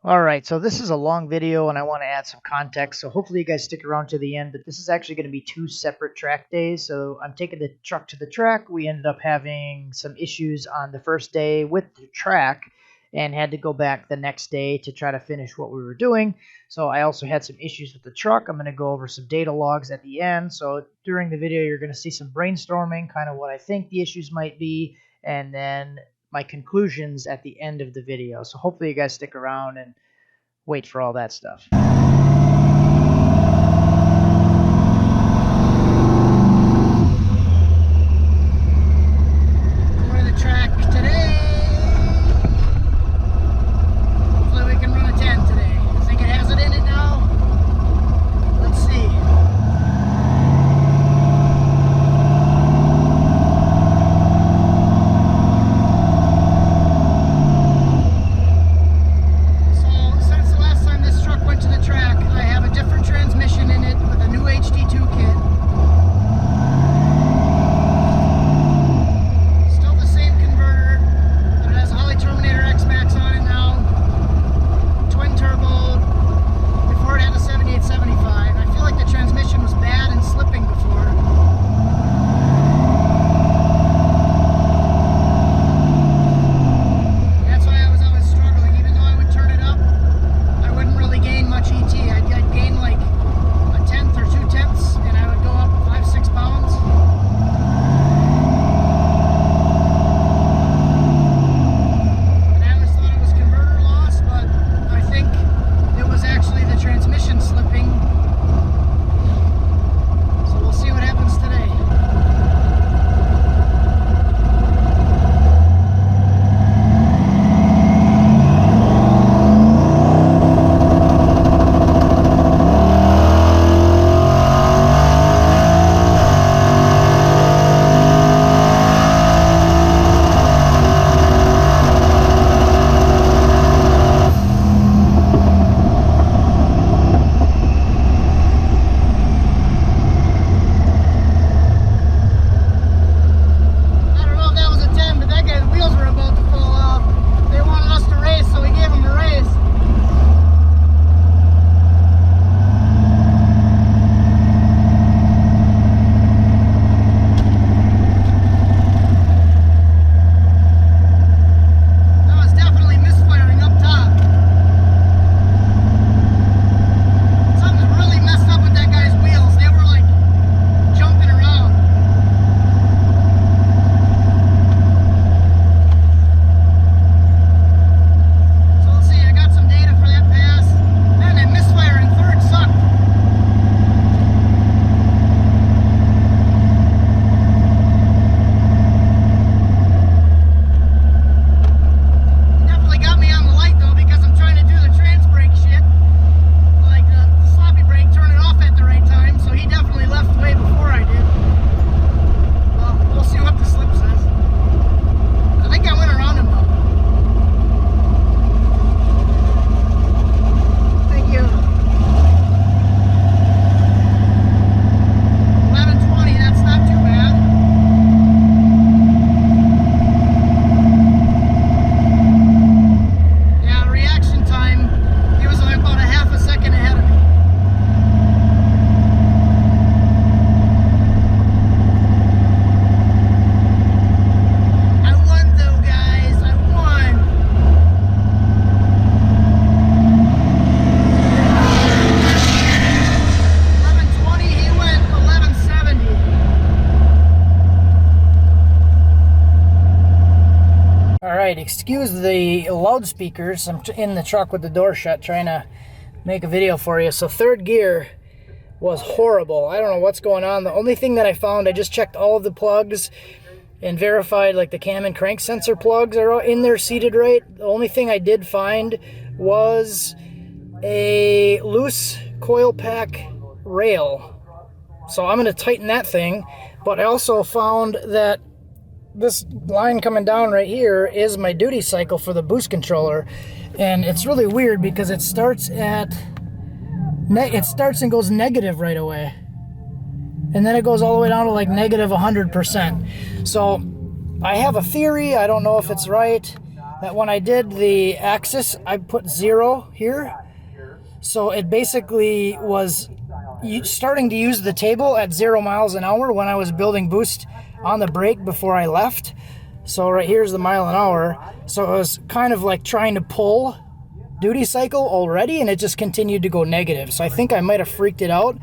All right, so this is a long video and I want to add some context, so hopefully you guys stick around to the end, but this is actually going to be 2 separate track days. So I'm taking the truck to the track. We ended up having some issues on the first day with the track and had to go back the next day to try to finish what we were doing. So I also had some issues with the truck. I'm going to go over some data logs at the end. So during the video, you're going to see some brainstorming, kind of what I think the issues might be, and then my conclusions at the end of the video. So hopefully you guys stick around and wait for all that stuff. Going to the track today. Hopefully we can run a 10 today. I think it has it in it now. Let's see. Excuse the loudspeakers. I'm in the truck with the door shut trying to make a video for you. So third gear was horrible. I don't know what's going on. The only thing that I found, I just checked all of the plugs and verified like the cam and crank sensor plugs are in there seated right. The only thing I did find was a loose coil pack rail. So I'm going to tighten that thing. But I also found that this line coming down right here is my duty cycle for the boost controller, and it's really weird because it starts and goes negative right away, and then it goes all the way down to like negative 100%. So I have a theory, I don't know if it's right, that when I did the axis, I put 0 here. So it basically was starting to use the table at 0 miles an hour when I was building boost on the brake before I left. So right here's the mile an hour. So it was kind of like trying to pull duty cycle already, and it just continued to go negative. So I think I might have freaked it out.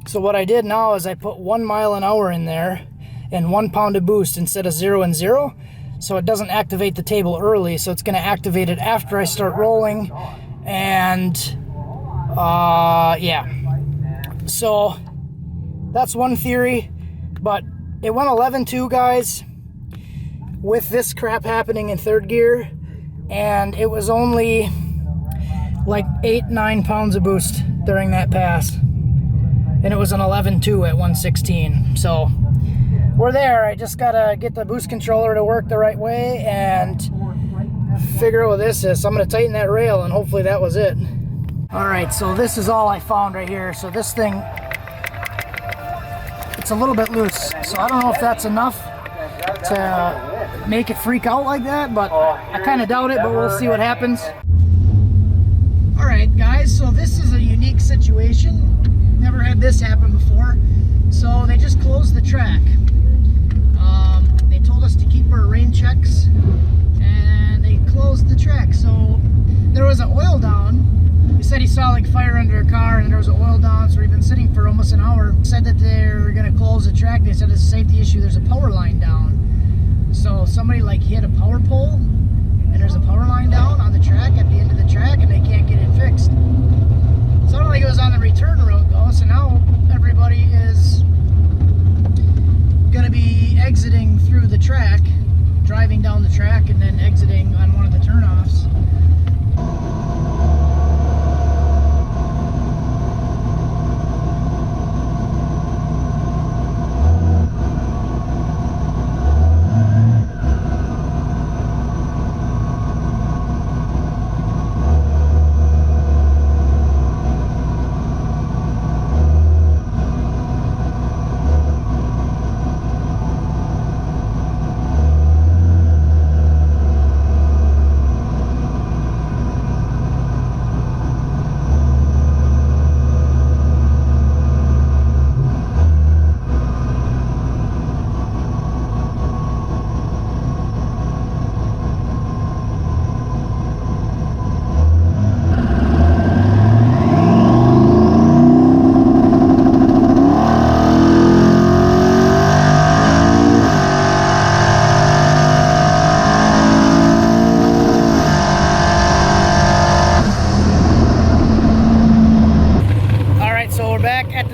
So what I did now is I put 1 mile an hour in there and 1 pound of boost instead of 0 and 0. So it doesn't activate the table early. So it's going to activate it after I start rolling. And yeah. So that's one theory. But it went 11.2, guys, with this crap happening in third gear. And it was only like 8-9 pounds of boost during that pass. And it was an 11.2 at 116. So we're there. I just gotta get the boost controller to work the right way and figure out what this is. So I'm gonna tighten that rail, and hopefully that was it. All right, so this is all I found right here. So this thing, it's a little bit loose. So I don't know if that's enough to make it freak out like that, but I kind of doubt it, but we'll see what happens. All right, guys, so this is a unique situation. Never had this happen before. So they just closed the track. They told us to keep our rain checks, and they closed the track. So there was an oil down. He said he saw like fire under a car, and there was an oil down. So we've been sitting for almost an hour. Said that they're gonna close the track. They said it's a safety issue. There's a power line down. So somebody like hit a power pole, and there's a power line down on the track at the end of the track, and they can't get it fixed. Sounded like it was on the return road though, so now everybody is going to be exiting through the track, driving down the track, and then exiting on one of the turnoffs.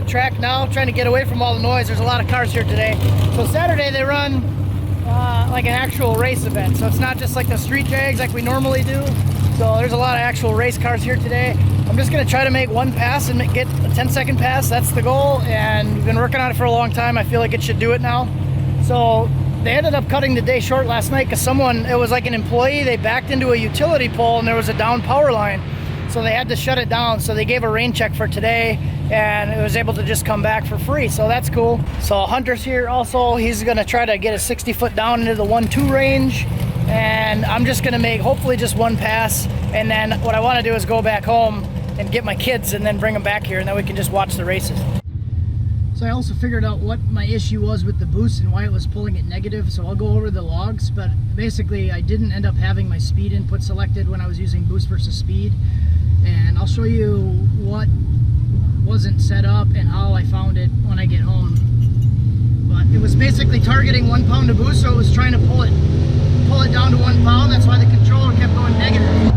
Track now, trying to get away from all the noise. There's a lot of cars here today. So Saturday they run like an actual race event. So it's not just like the street drags like we normally do. So there's a lot of actual race cars here today. I'm just gonna try to make one pass and get a 10-second pass. That's the goal, and we've been working on it for a long time. I feel like it should do it now. So they ended up cutting the day short last night because it was like an employee, they backed into a utility pole and there was a down power line. So they had to shut it down. So they gave a rain check for today, and it was able to just come back for free. So that's cool. So Hunter's here also. He's gonna try to get a 60 foot down into the 1-2 range. And I'm just gonna make hopefully just one pass. And then what I wanna do is go back home and get my kids and then bring them back here, and then we can just watch the races. So I also figured out what my issue was with the boost and why it was pulling it negative. So I'll go over the logs, but basically I didn't end up having my speed input selected when I was using boost versus speed. And I'll show you what wasn't set up and how I found it when I get home. But it was basically targeting 1 pound of boost, so it was trying to pull it down to 1 pound. That's why the controller kept going negative.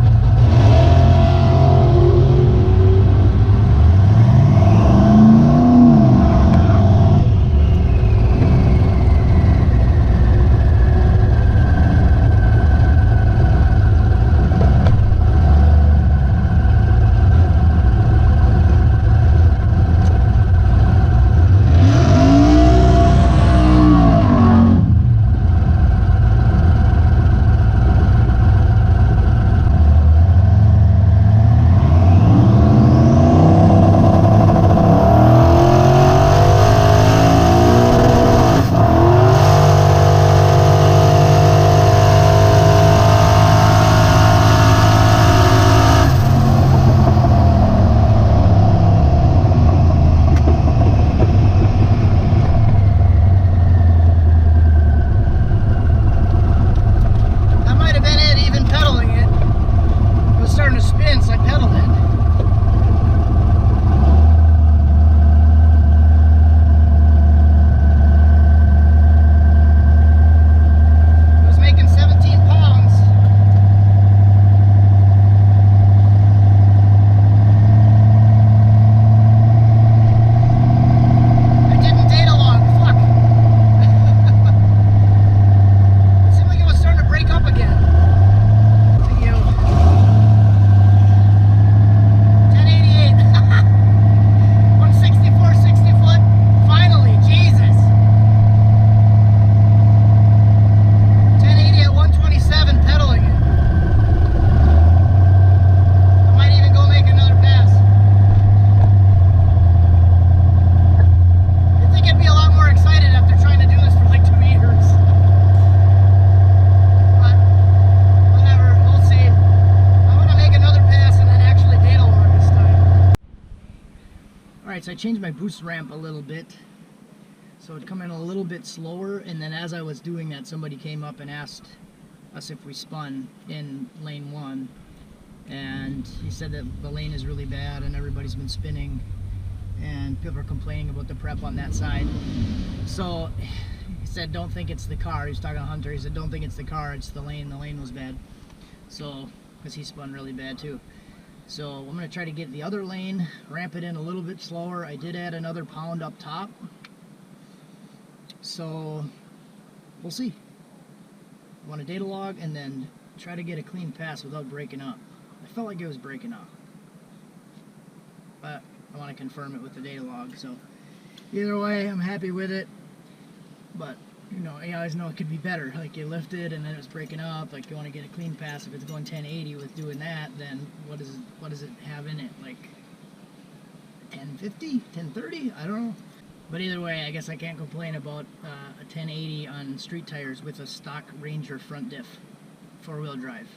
I changed my boost ramp a little bit. So it'd come in a little bit slower, and then as I was doing that, somebody came up and asked us if we spun in lane 1. And he said that the lane is really bad and everybody's been spinning and people are complaining about the prep on that side. So he said, don't think it's the car. He was talking to Hunter. He said, don't think it's the car, it's the lane. The lane was bad. So, because he spun really bad too. So I'm going to try to get the other lane, ramp it in a little bit slower. I did add another pound up top. So we'll see. I want a data log and then try to get a clean pass without breaking up. I felt like it was breaking up, but I want to confirm it with the data log. So either way, I'm happy with it. But you know, you always know it could be better. Like you lifted and then it was breaking up. Like you want to get a clean pass. If it's going 1080 with doing that, then what does it have in it? Like 1050, 1030? I don't know. But either way, I guess I can't complain about a 1080 on street tires with a stock Ranger front diff, 4-wheel drive.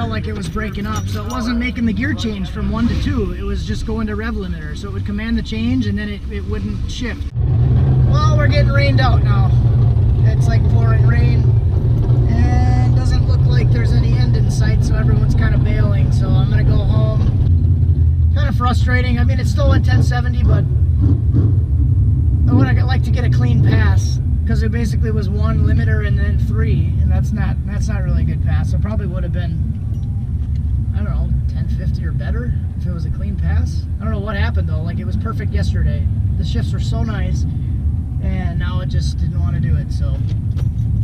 Like it was breaking up, so it wasn't making the gear change from 1 to 2. It was just going to rev limiter, so it would command the change and then it wouldn't shift. Well, we're getting rained out now. It's like pouring rain and doesn't look like there's any end in sight, so everyone's kind of bailing. So I'm gonna go home. Kind of frustrating. I mean, it still went 1070, but I would like to get a clean pass, because it basically was 1 limiter and then 3, and that's not really a good pass. So probably would have been, I don't know, 1050 or better if it was a clean pass. I don't know what happened though. Like it was perfect yesterday. The shifts were so nice, and now it just didn't want to do it. So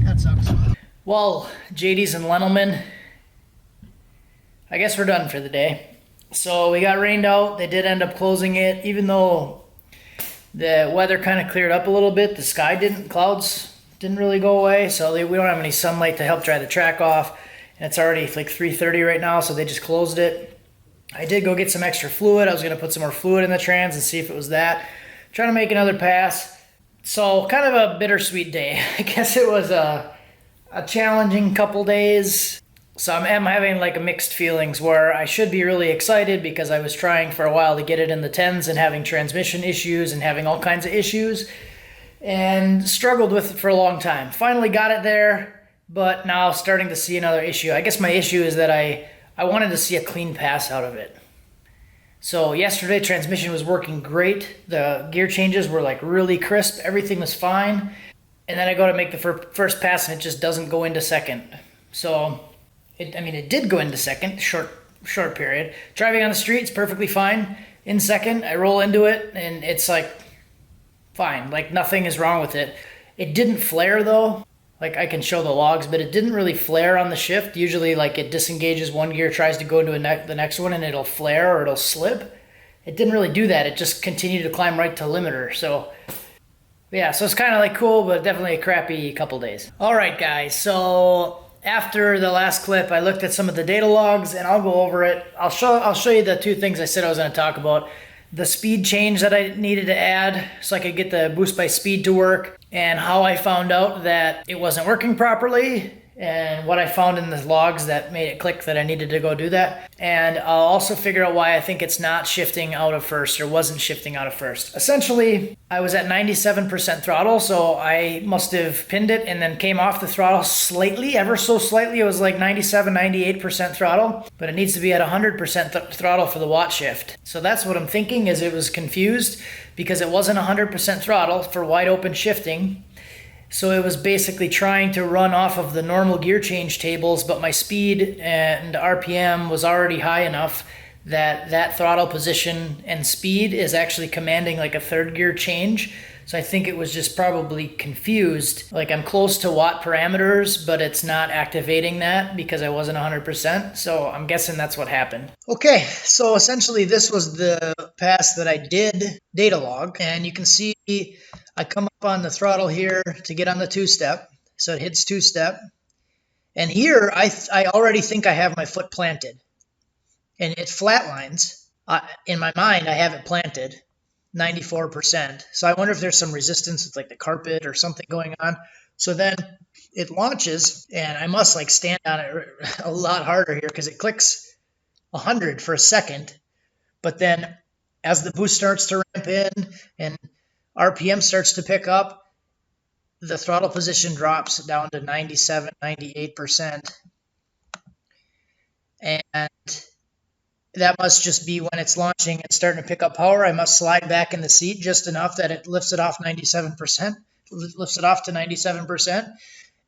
that sucks. Well, JD's and Lenelman, I guess we're done for the day. So we got rained out. They did end up closing it, even though the weather kind of cleared up a little bit. The clouds didn't really go away, so we don't have any sunlight to help dry the track off. And it's already like 3:30 right now, so they just closed it. I did go get some extra fluid. I was going to put some more fluid in the trans and see if it was that. Trying to make another pass. So kind of a bittersweet day. I guess it was a challenging couple days. So I'm having like a mixed feelings where I should be really excited because I was trying for a while to get it in the 10s and having transmission issues and having all kinds of issues and struggled with it for a long time. Finally got it there, but now starting to see another issue. I guess my issue is that I wanted to see a clean pass out of it. So yesterday transmission was working great. The gear changes were like really crisp. Everything was fine. And then I go to make the first pass and it just doesn't go into second. So it did go into second, short period. Driving on the street, it's perfectly fine. In second, I roll into it, and it's like fine. Like nothing is wrong with it. It didn't flare though. Like I can show the logs, but it didn't really flare on the shift. Usually, like it disengages one gear, tries to go into the next one, and it'll flare or it'll slip. It didn't really do that. It just continued to climb right to limiter. So yeah, so it's kind of like cool, but definitely a crappy couple days. All right, guys. So after the last clip, I looked at some of the data logs, and I'll go over it. I'll show you the two things I said I was going to talk about. the speed change that I needed to add so I could get the boost by speed to work, and how I found out that it wasn't working properly, and what I found in the logs that made it click that I needed to go do that. And I'll also figure out why I think it's not shifting out of first, or wasn't shifting out of first. Essentially, I was at 97% throttle, so I must have pinned it and then came off the throttle slightly, ever so slightly. It was like 97, 98% throttle, but it needs to be at 100% throttle for the watt shift. So that's what I'm thinking, is it was confused because it wasn't 100% throttle for wide open shifting. So it was basically trying to run off of the normal gear change tables, but my speed and RPM was already high enough that that throttle position and speed is actually commanding like a third gear change. So I think it was just probably confused. Like I'm close to watt parameters, but it's not activating that because I wasn't 100%. So I'm guessing that's what happened. Okay, so essentially this was the pass that I did data log, and you can see I come up on the throttle here to get on the two-step. So it hits two-step. And here I already think I have my foot planted. And it flatlines. In my mind, I have it planted. 94%. So I wonder if there's some resistance with like the carpet or something going on. So then it launches, and I must like stand on it a lot harder here because it clicks 100 for a second. But then as the boost starts to ramp in and RPM starts to pick up, the throttle position drops down to 97, 98%. And that must just be when it's launching and starting to pick up power. I must slide back in the seat just enough that it lifts it off 97%, lifts it off to 97%,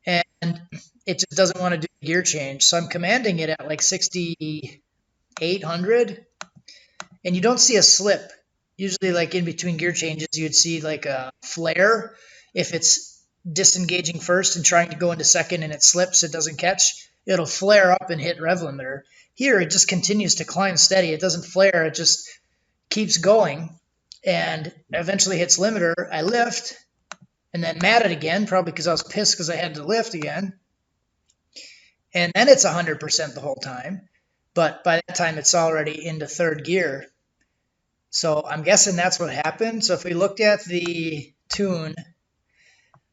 and it just doesn't want to do a gear change. So I'm commanding it at like 6,800, and you don't see a slip. Usually like in between gear changes, you'd see like a flare. If it's disengaging first and trying to go into second and it slips, it doesn't catch, it'll flare up and hit rev limiter. Here, it just continues to climb steady. It doesn't flare. It just keeps going and eventually hits limiter. I lift and then mad it again, probably because I was pissed because I had to lift again. And then it's 100% the whole time. But by that time, it's already into third gear. So I'm guessing that's what happened. So if we looked at the tune,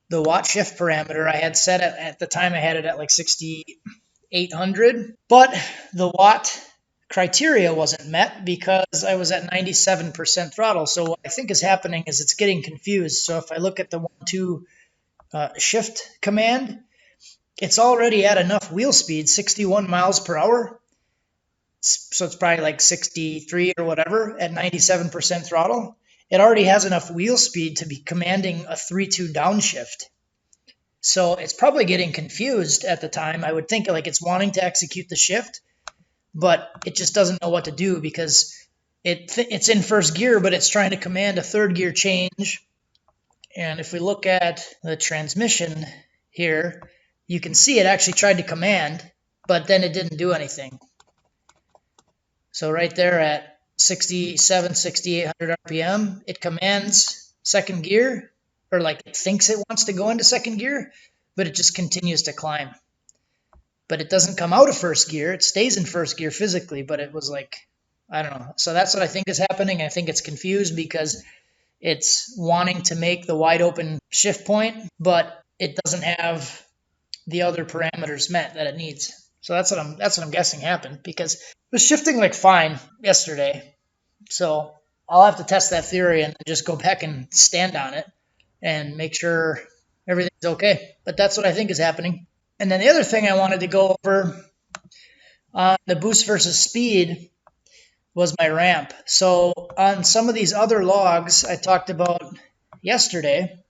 the watt shift parameter, I had set it at the time, I had it at like 6,800, but the watt criteria wasn't met because I was at 97% throttle. So what I think is happening is it's getting confused. So if I look at the 1-2 shift command, it's already at enough wheel speed, 61 miles per hour. So it's probably like 63 or whatever at 97% throttle. It already has enough wheel speed to be commanding a 3-2 downshift. So it's probably getting confused at the time. I would think like it's wanting to execute the shift, but it just doesn't know what to do because it's in first gear, but it's trying to command a third gear change. And if we look at the transmission here, you can see it actually tried to command, but then it didn't do anything. So right there at 67, 6,800 RPM, it commands second gear, or like it thinks it wants to go into second gear, but it just continues to climb. But it doesn't come out of first gear. It stays in first gear physically, but it was like, I don't know. So that's what I think is happening. I think it's confused because it's wanting to make the wide open shift point, but it doesn't have the other parameters met that it needs. So that's what I'm guessing happened, because it was shifting like fine yesterday. So I'll have to test that theory and just go back and stand on it and make sure everything's okay. But that's what I think is happening. And then the other thing I wanted to go over on the boost versus speed was my ramp. So on some of these other logs I talked about yesterday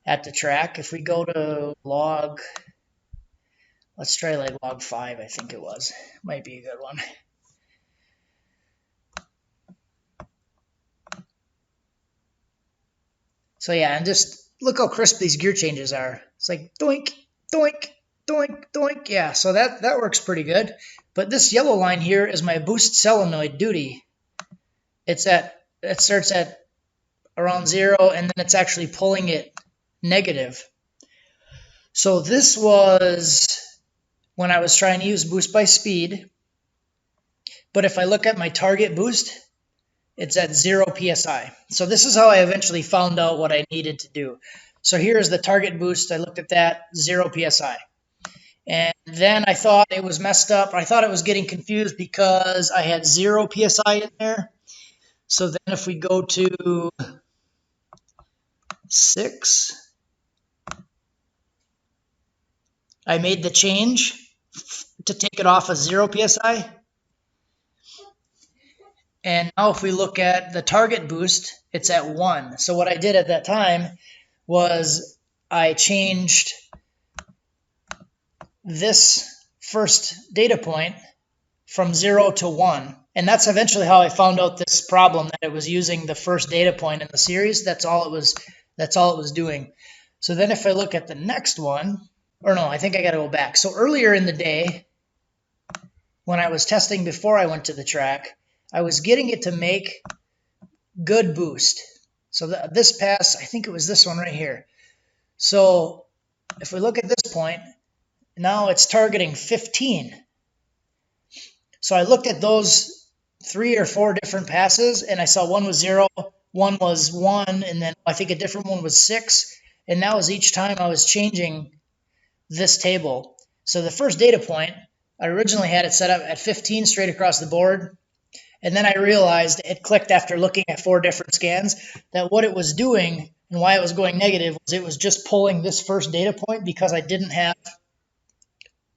at the track, if we go to log, let's try like log 5, I think it was. Might be a good one. So yeah, and just look how crisp these gear changes are. It's like doink, doink, doink, doink. Yeah, so that works pretty good. But this yellow line here is my boost solenoid duty. It starts at around 0, and then it's actually pulling it negative. So this was when I was trying to use boost by speed. But if I look at my target boost, it's at 0 psi. So this is how I eventually found out what I needed to do. So here's the target boost. I looked at that, 0 psi. And then I thought it was messed up. I thought it was getting confused because I had 0 psi in there. So then if we go to 6, I made the change to take it off of 0 psi. And now if we look at the target boost, it's at 1. So what I did at that time was I changed this first data point from 0 to 1. And that's eventually how I found out this problem, that it was using the first data point in the series. That's all it was doing. So then if I look at the next one, or no, I think I got to go back. So earlier in the day, when I was testing before I went to the track, I was getting it to make good boost. So this pass, I think it was this one right here. So if we look at this point, now it's targeting 15. So I looked at those 3 or 4 different passes, and I saw one was 0, one was 1, and then I think a different one was 6. And that was each time I was changing this table. So the first data point, I originally had it set up at 15 straight across the board. And then I realized, it clicked after looking at 4 different scans, that what it was doing and why it was going negative was it was just pulling this first data point because I didn't have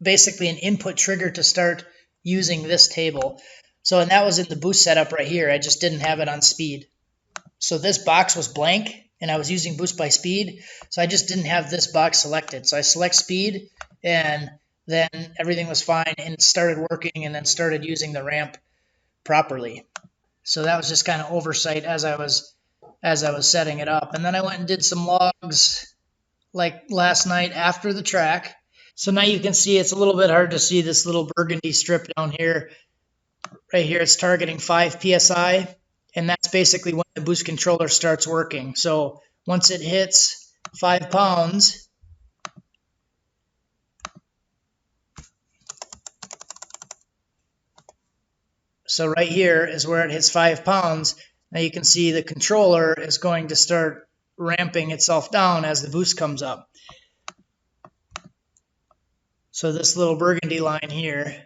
basically an input trigger to start using this table. So, and that was in the boost setup right here. I just didn't have it on speed. So this box was blank and I was using boost by speed. So I just didn't have this box selected. So I select speed and then everything was fine and it started working and then started using the ramp properly. So that was just kind of oversight as I was setting it up. And then I went and did some logs like last night after the track. So now you can see it's a little bit hard to see this little burgundy strip down here. Right here it's targeting 5 psi, and that's basically when the boost controller starts working. So once it hits 5 pounds, so right here is where it hits 5 pounds. Now you can see the controller is going to start ramping itself down as the boost comes up. So this little burgundy line here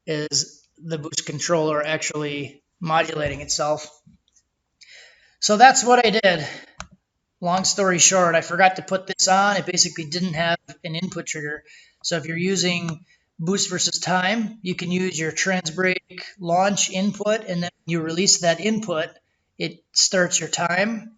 is the boost controller actually modulating itself. So that's what I did. Long story short, I forgot to put this on. It basically didn't have an input trigger. So if you're using boost versus time, you can use your trans brake launch input, and then you release that input, it starts your time.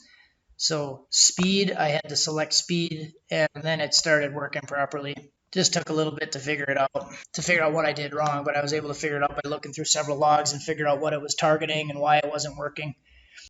So speed, I had to select speed, and then it started working properly. Just took a little bit to figure it out, what I did wrong, but I was able to figure it out by looking through several logs and figure out what it was targeting and why it wasn't working.